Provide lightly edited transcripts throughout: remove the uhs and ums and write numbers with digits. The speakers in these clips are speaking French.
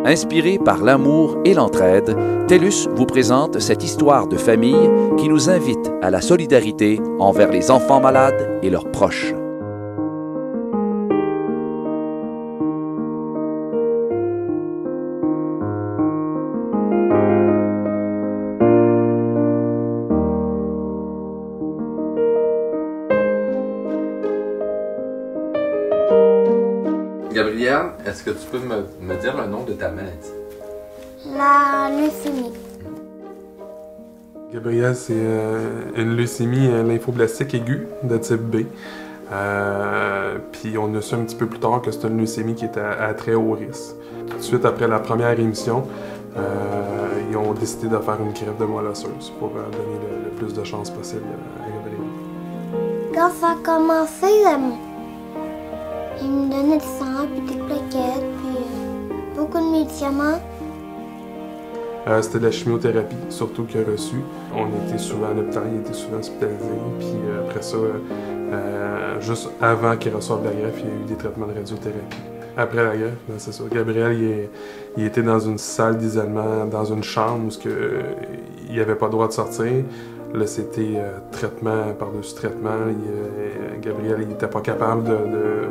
Inspiré par l'amour et l'entraide, TELUS vous présente cette histoire de famille qui nous invite à la solidarité envers les enfants malades et leurs proches. Gabrielle, est-ce que tu peux me dire le nom de ta maladie? La leucémie. Gabrielle, c'est une leucémie lymphoblastique aiguë de type B. Puis on a su un petit peu plus tard que c'est une leucémie qui est à très haut risque. Tout de suite après la première émission, ils ont décidé de faire une greffe de moelle osseuse pour donner le plus de chances possible à Gabrielle. Quand ça a commencé, ils me donnaient du sang, puis des plaquettes, puis beaucoup de médicaments. C'était de la chimiothérapie, surtout qu'il a reçu. On était souvent à l'hôpital, il était souvent hospitalisé. Puis après ça, juste avant qu'il reçoive la greffe, il y a eu des traitements de radiothérapie. Après la greffe, c'est ça. Gabriel, il était dans une salle d'isolement, dans une chambre où il n'avait pas le droit de sortir. Là, c'était traitement par-dessus traitement. Gabriel, il n'était pas capable de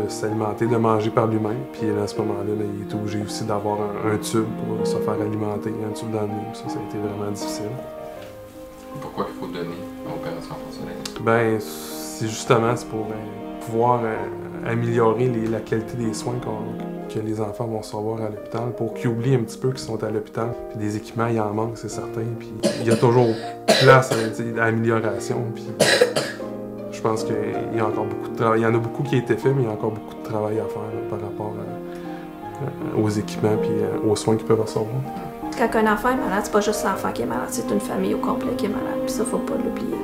s'alimenter, de manger par lui-même. Puis à ce moment-là, il était obligé aussi d'avoir un tube pour se faire alimenter, un tube dans le nez. Ça a été vraiment difficile. Pourquoi il faut donner l'opération porcelaine? Ben, c'est justement pour pouvoir améliorer la qualité des soins que les enfants vont recevoir à l'hôpital, pour qu'ils oublient un petit peu qu'ils sont à l'hôpital. Puis des équipements, il en manque, c'est certain. Puis il y a toujours place à l'amélioration. Puis je pense qu'il y a encore beaucoup de travail. Il y en a beaucoup qui a été fait, mais il y a encore beaucoup de travail à faire par rapport aux équipements et aux soins qu'ils peuvent recevoir. Quand un enfant est malade, c'est pas juste l'enfant qui est malade, c'est une famille au complet qui est malade. Puis ça, faut pas l'oublier.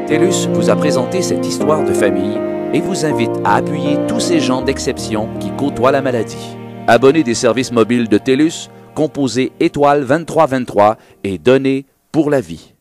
TELUS vous a présenté cette histoire de famille et vous invite à appuyer tous ces gens d'exception qui côtoient la maladie. Abonnez des services mobiles de TELUS, composez étoile 2323 et donnez pour la vie.